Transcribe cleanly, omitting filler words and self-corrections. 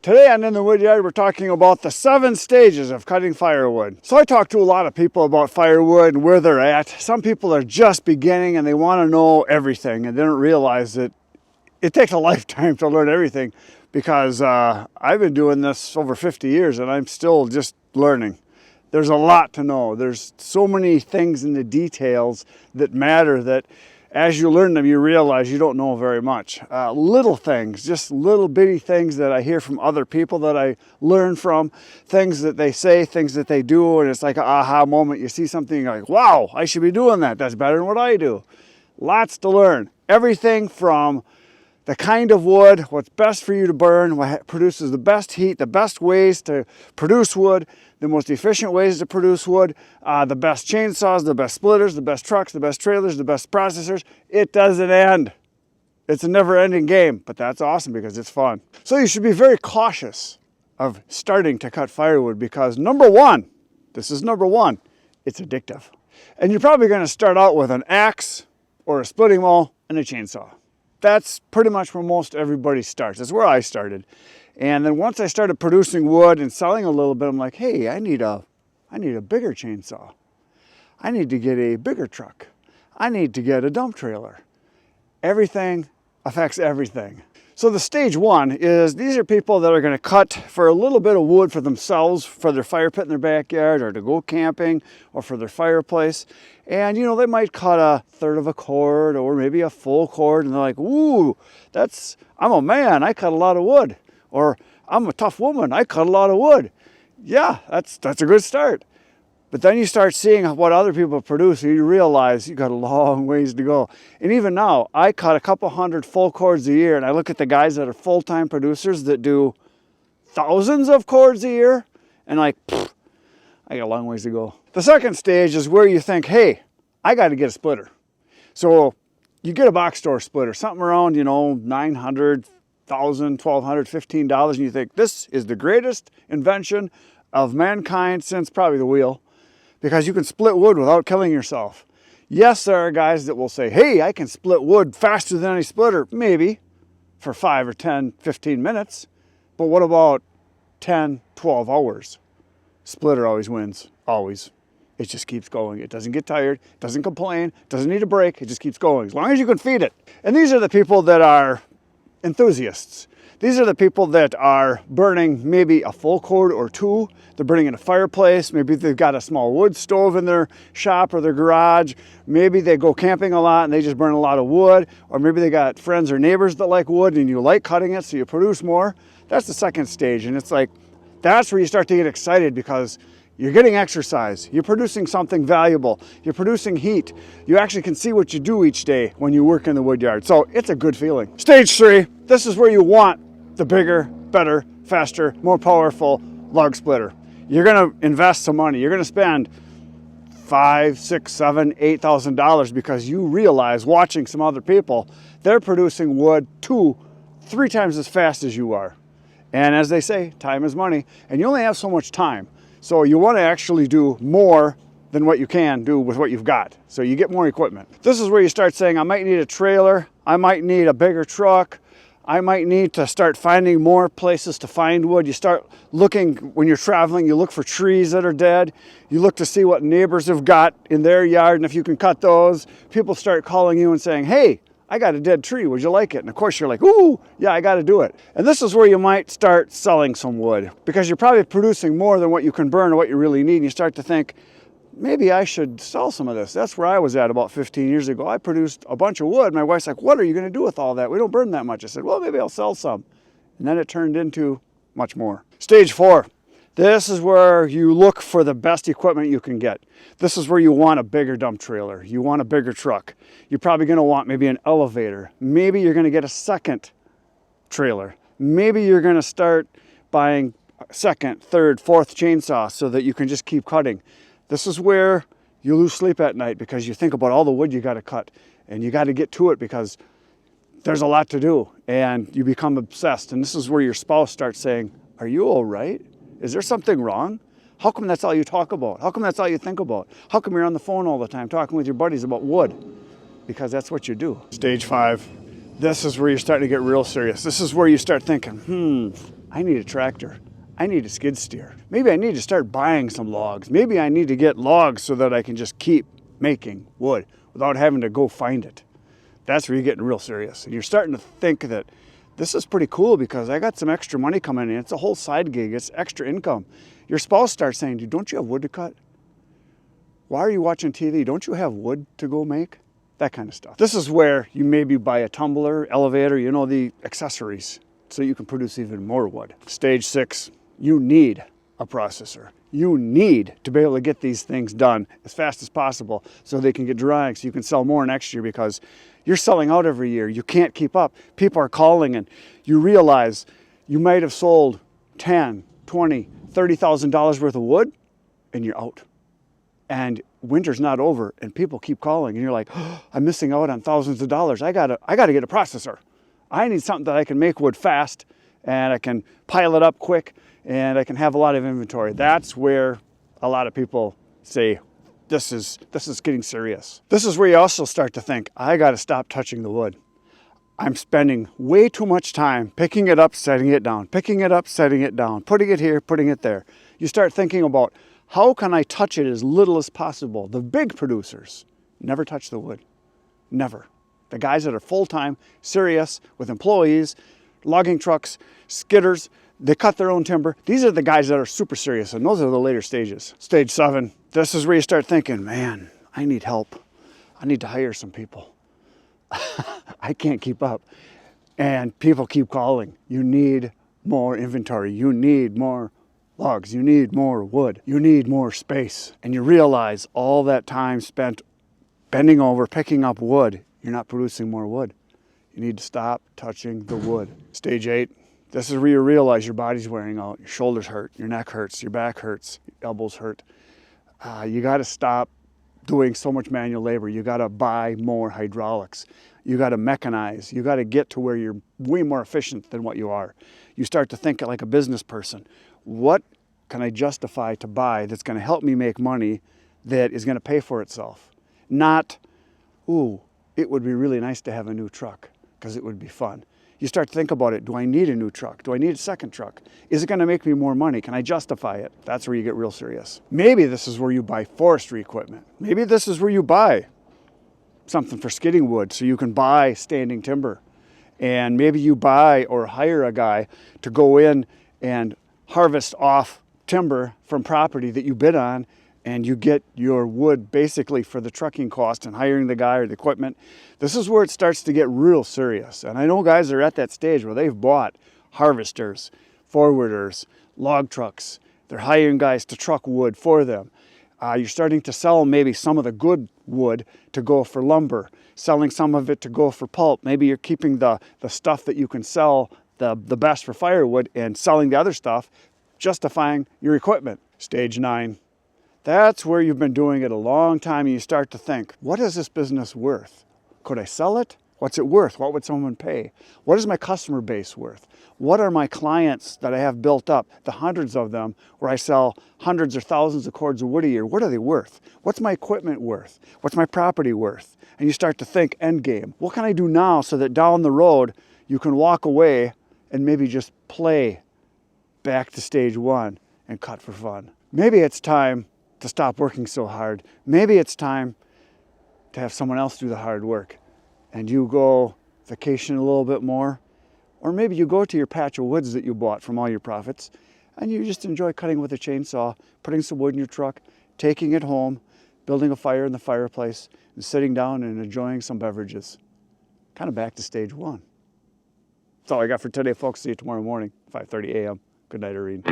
Today on In the Woodyard, we're talking about the 7 stages of cutting firewood. So I talk to a lot of people about firewood and where they're at. Some people are just beginning and they want to know everything and they don't realize that it takes a lifetime to learn everything because I've been doing this over 50 years and I'm still just learning. There's a lot to know. There's so many things in the details that matter that as you learn them, you realize you don't know very much. Little things, just little bitty things that I hear from other people that I learn from, things that they say, things that they do, and it's like an aha moment. You see something, you're like, wow, I should be doing that. That's better than what I do. Lots to learn. Everything from the kind of wood, what's best for you to burn, what produces the best heat, the best ways to produce wood, the most efficient ways to produce wood, the best chainsaws, the best splitters, the best trucks, the best trailers, the best processors. It doesn't end. It's a never-ending game, but that's awesome because it's fun. So you should be very cautious of starting to cut firewood because number one, this is number one, it's addictive. And you're probably going to start out with an axe or a splitting maul and a chainsaw. That's pretty much where most everybody starts. That's where I started. And then once I started producing wood and selling a little bit, I'm like, hey, I need a bigger chainsaw. I need to get a bigger truck. I need to get a dump trailer. Everything affects everything. So the stage one is these are people that are going to cut for a little bit of wood for themselves, for their fire pit in their backyard, or to go camping, or for their fireplace. And you know, they might cut a third of a cord or maybe a full cord, and they're like, ooh, I'm a man, I cut a lot of wood. Or I'm a tough woman, I cut a lot of wood. Yeah, that's a good start. But then you start seeing what other people produce and you realize you got a long ways to go. And even now, I cut a couple hundred full cords a year and I look at the guys that are full-time producers that do thousands of cords a year and like, I got a long ways to go. The second stage is where you think, hey, I got to get a splitter. So you get a box store splitter, something around, $900, $1,000, $1,200, $15, and you think this is the greatest invention of mankind since probably the wheel. Because you can split wood without killing yourself. Yes, there are guys that will say, hey, I can split wood faster than any splitter. Maybe, for 5 or 10, 15 minutes. But what about 10, 12 hours? Splitter always wins, always. It just keeps going. It doesn't get tired, doesn't complain, doesn't need a break. It just keeps going, as long as you can feed it. And these are the people that are enthusiasts. These are the people that are burning maybe a full cord or two. They're burning in a fireplace. Maybe they've got a small wood stove in their shop or their garage. Maybe they go camping a lot and they just burn a lot of wood. Or maybe they got friends or neighbors that like wood and you like cutting it so you produce more. That's the second stage. And it's like, that's where you start to get excited because you're getting exercise. You're producing something valuable. You're producing heat. You actually can see what you do each day when you work in the woodyard. So it's a good feeling. Stage 3, this is where you want the bigger, better, faster, more powerful log splitter. You're going to invest some money. You're going to spend $5,000, $6,000, $7,000, $8,000 because you realize watching some other people, they're producing wood 2, 3 times as fast as you are. And as they say, time is money, and you only have so much time. So you want to actually do more than what you can do with what you've got. So you get more equipment. This is where you start saying, I might need a trailer. I might need a bigger truck. I might need to start finding more places to find wood. You start looking, when you're traveling, you look for trees that are dead. You look to see what neighbors have got in their yard, and if you can cut those, people start calling you and saying, hey, I got a dead tree, would you like it? And of course you're like, ooh, yeah, I got to do it. And this is where you might start selling some wood because you're probably producing more than what you can burn or what you really need. And you start to think, maybe I should sell some of this. That's where I was at about 15 years ago. I produced a bunch of wood. My wife's like, what are you going to do with all that? We don't burn that much. I said, well, maybe I'll sell some. And then it turned into much more. Stage 4. This is where you look for the best equipment you can get. This is where you want a bigger dump trailer. You want a bigger truck. You're probably going to want maybe an elevator. Maybe you're going to get a second trailer. Maybe you're going to start buying a second, third, fourth chainsaw so that you can just keep cutting. This is where you lose sleep at night because you think about all the wood you got to cut and you got to get to it because there's a lot to do and you become obsessed. And this is where your spouse starts saying, are you all right? Is there something wrong? How come that's all you talk about? How come that's all you think about? How come you're on the phone all the time talking with your buddies about wood? Because that's what you do. Stage 5. This is where you're starting to get real serious. This is where you start thinking, I need a tractor. I need a skid steer. Maybe I need to start buying some logs. Maybe I need to get logs so that I can just keep making wood without having to go find it. That's where you're getting real serious. And you're starting to think that this is pretty cool because I got some extra money coming in. It's a whole side gig. It's extra income. Your spouse starts saying to you, don't you have wood to cut? Why are you watching TV? Don't you have wood to go make? That kind of stuff. This is where you maybe buy a tumbler, elevator, you know, the accessories, so you can produce even more wood. Stage 6, you need a processor. You need to be able to get these things done as fast as possible so they can get drying, so you can sell more next year, because you're selling out every year. You can't keep up. People are calling, and you realize you might have sold $10, $20, $30,000 worth of wood, and you're out. And winter's not over, and people keep calling, and you're like, oh, I'm missing out on thousands of dollars. I gotta get a processor. I need something that I can make wood fast, and I can pile it up quick, and I can have a lot of inventory. That's where a lot of people say, this is getting serious. This is where you also start to think, I gotta stop touching the wood. I'm spending way too much time picking it up, setting it down, picking it up, setting it down, putting it here, putting it there. You start thinking about, how can I touch it as little as possible? The big producers never touch the wood, never. The guys that are full-time, serious, with employees, logging trucks, skidders, they cut their own timber. These are the guys that are super serious, and those are the later stages. Stage 7, this is where you start thinking, man, I need help. I need to hire some people. I can't keep up. And people keep calling. You need more inventory. You need more logs, you need more wood, you need more space. And you realize all that time spent bending over, picking up wood, you're not producing more wood. You need to stop touching the wood. Stage 8, this is where you realize your body's wearing out, your shoulders hurt, your neck hurts, your back hurts, your elbows hurt. You gotta stop doing so much manual labor. You gotta buy more hydraulics. You gotta mechanize. You gotta get to where you're way more efficient than what you are. You start to think like a business person. What can I justify to buy that's going to help me make money that is going to pay for itself? Not, ooh, it would be really nice to have a new truck because it would be fun. You start to think about it. Do I need a new truck? Do I need a second truck? Is it going to make me more money? Can I justify it? That's where you get real serious. Maybe this is where you buy forestry equipment. Maybe this is where you buy something for skidding wood so you can buy standing timber. And maybe you buy or hire a guy to go in and harvest off timber from property that you bid on, and you get your wood basically for the trucking cost and hiring the guy or the equipment. This is where it starts to get real serious. And I know guys are at that stage where they've bought harvesters, forwarders, log trucks. They're hiring guys to truck wood for them. You're starting to sell maybe some of the good wood to go for lumber, selling some of it to go for pulp. Maybe you're keeping the stuff that you can sell the best for firewood and selling the other stuff, justifying your equipment. Stage 9, that's where you've been doing it a long time, and you start to think, what is this business worth? Could I sell it? What's it worth? What would someone pay? What is my customer base worth? What are my clients that I have built up, the hundreds of them, where I sell hundreds or thousands of cords of wood a year? What are they worth? What's my equipment worth? What's my property worth? And you start to think endgame. What can I do now so that down the road you can walk away and maybe just play back to stage 1 and cut for fun? Maybe it's time to stop working so hard. Maybe it's time to have someone else do the hard work and you go vacation a little bit more. Or maybe you go to your patch of woods that you bought from all your profits and you just enjoy cutting with a chainsaw, putting some wood in your truck, taking it home, building a fire in the fireplace, and sitting down and enjoying some beverages. Kind of back to stage 1. That's all I got for today, folks. See you tomorrow morning, 5:30 a.m. Good night, Irene.